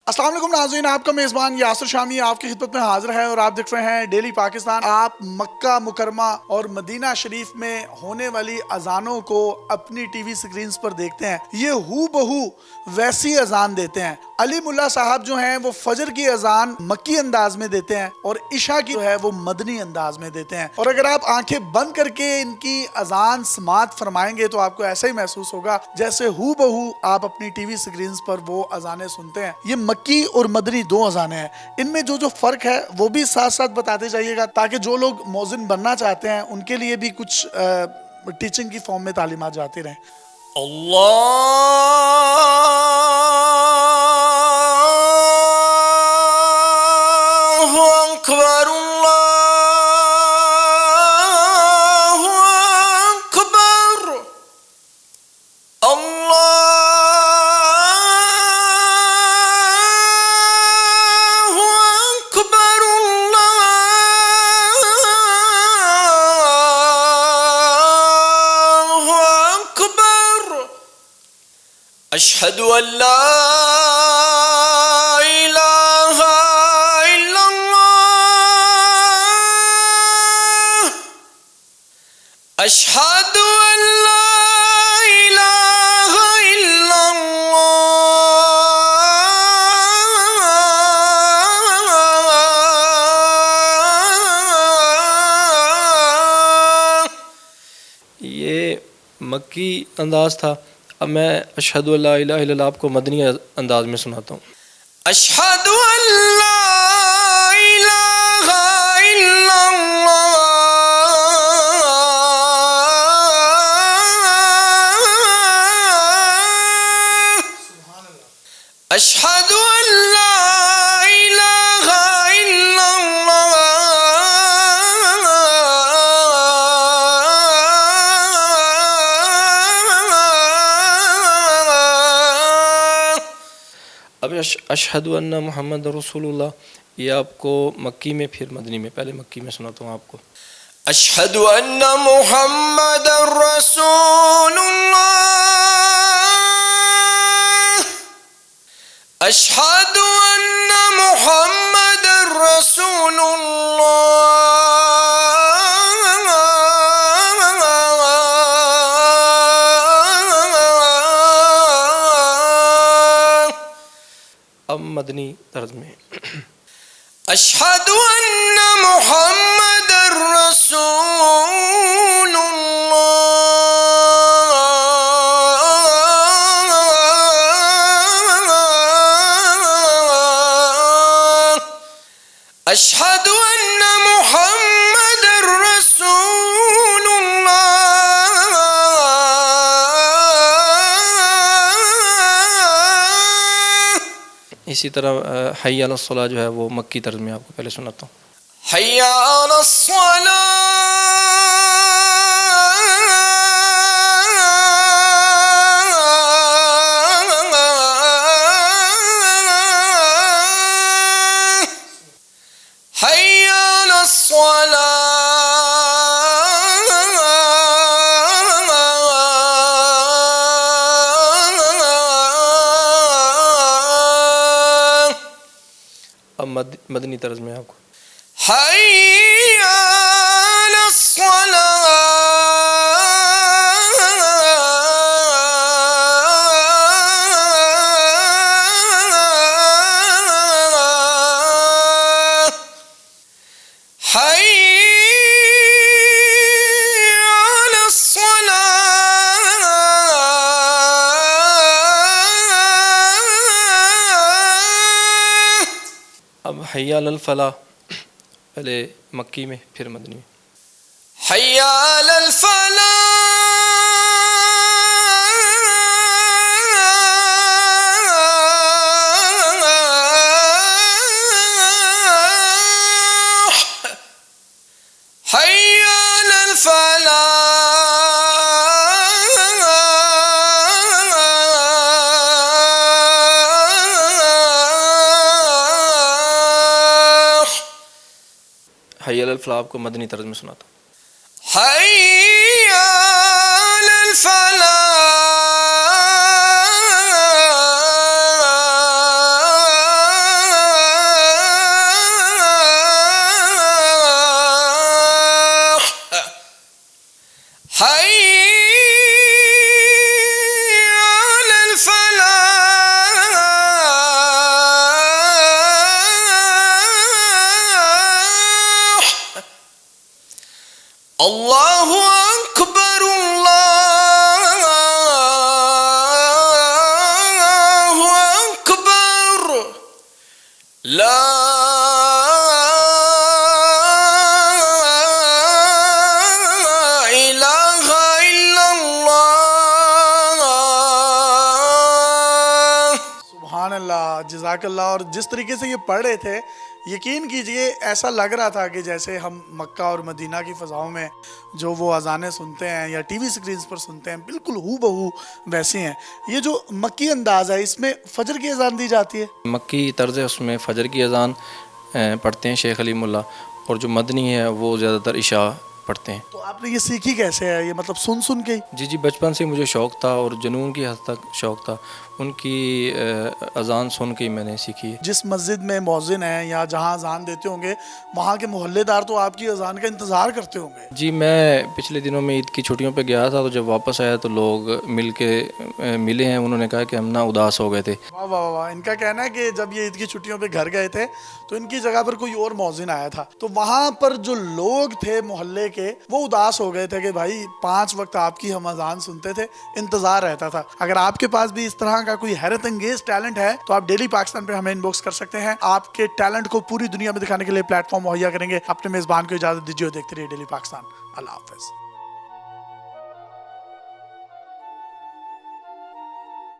अस्सलाम वालेकुम नाज़रीन, आपका मेज़बान यासिर शामी आपकी खिदमत में हाजिर है और आप देख रहे हैं डेली पाकिस्तान। आप मक्का मुकरमा और मदीना शरीफ में होने वाली अजानों को अपनी टीवी स्क्रीन पर देखते हैं। ये हू बहू वैसी अजान देते हैं। अली मुल्ला साहब जो हैं वो फजर की अजान मक्की अंदाज में देते हैं और इशा की जो है वो मदनी अंदाज में देते हैं। और अगर आप आंखें बंद करके इनकी अजान समात फरमाएंगे तो आपको ऐसा ही महसूस होगा जैसे हू बहू आप अपनी टीवी स्क्रीन पर वो अजानें सुनते हैं। ये मक्की और मदनी दो अजानें हैं। इनमें जो जो फर्क है वो भी साथ साथ बताते जाइएगा ताकि जो लोग मौज़िन बनना चाहते हैं उनके लिए भी कुछ टीचिंग की फॉर्म में तालीमात जाती रहें। अल्लाहु अकबर, अल्लाहु अकबर, अल्लाहु अकबर, अल्लाहु अकबर। अशहदु अल्ला इलाहा इल्लल्लाह, अशहदु अल्ला इलाहा इल्लल्लाह। ये मक्की अंदाज था। अब मैं अशहदु अल्ला इलाहा इल्लल्लाह आपको मदनी अंदाज में सुनाता हूँ। अशहदु अल्ला इलाहा इल्लल्लाह, अशहदु अल्ला इलाहा इल्लल्लाह, अब अशहदु अन्ना मुहम्मद रसूलुल्लाह ये आपको मक्की में फिर मदनी में, पहले मक्की में सुनाता हूँ आपको। अशहदु अन्ना मुहम्मद रसूलुल्लाह, अशहदु अन्ना मुहम्मद रसूलुल्लाह, अब मदनी तर्ज में। अशहदु अन्ना मुहम्मद रसूलुल्लाह, अशहदु अन्ना मुहम्मद रसूलुल्लाह। इसी तरह हय्या अलस सलाह जो है वो मक्की तर्ज में आपको पहले सुनाता हूँ। हय्या अलस सलाह, हय्या अलस सलाह, अब मदनी तर्ज में आपको। हय्या अलस सलाह, हय्या अलस सलाह, अब हय्या अलल फलाह पहले मक्की में फिर मदनी में। हय्या अलल फलाह, हय्या अलल फलाह, हय्या अलल फलाह आपको मदनी तर्ज में सुनाता हूँ। हय्या अलल फलाह, अल्लाहु अकबर अल्लाहु अकबर ला इलाहा इल्लल्लाह। सुभान अल्लाह, जज़ाकल्लाह। और जिस तरीके से ये पढ़ रहे थे, यकीन कीजिए ऐसा लग रहा था कि जैसे हम मक्का और मदीना की फ़ज़ाओं में जो वो अज़ानें सुनते हैं या टीवी स्क्रीन्स पर सुनते हैं, बिल्कुल हूबहू वैसी हैं। ये जो मक्की अंदाज़ है, इसमें फ़जर की अज़ान दी जाती है। मक्की तर्ज है, उसमें फ़जर की अज़ान पढ़ते हैं शेख अली मुल्ला, और जो मदनी है वो ज़्यादातर इशा पढ़ते हैं। तो आपने ये सीखी कैसे है? ये मतलब सुन सुन के ही? जी जी, बचपन से मुझे शौक़ था और जुनून की हद तक शौक़ था। उनकी अज़ान सुन के ही मैंने सीखी है। जिस मस्जिद में मौज़िन है या जहाँ अज़ान देते होंगे, वहाँ के मोहल्लेदार तो आपकी अज़ान का इंतज़ार करते होंगे। जी, मैं पिछले दिनों में ईद की छुट्टियों पे गया था, तो जब वापस आया तो लोग मिले हैं, उन्होंने कहा कि हम ना उदास हो गए थे। वाह वाह वाह। इनका कहना है कि जब ये ईद की छुट्टियों पे घर गए थे तो इनकी जगह पर कोई और मौज़िन आया था, तो वहाँ पर जो लोग थे मोहल्ले के, वो उदास हो गए थे कि भाई 5 वक्त आपकी हम अज़ान सुनते थे, इंतज़ार रहता था। अगर आपके पास भी इस तरह का कोई हैरत अंगेज टैलेंट है तो आप डेली पाकिस्तान पे हमें इनबॉक्स कर सकते हैं। आपके टैलेंट को पूरी दुनिया में दिखाने के लिए प्लेटफॉर्म मुहैया करेंगे। अपने मेज़बान को इजाज़त दीजिए और देखते रहिए डेली पाकिस्तान। अल्लाह हाफ़िज़।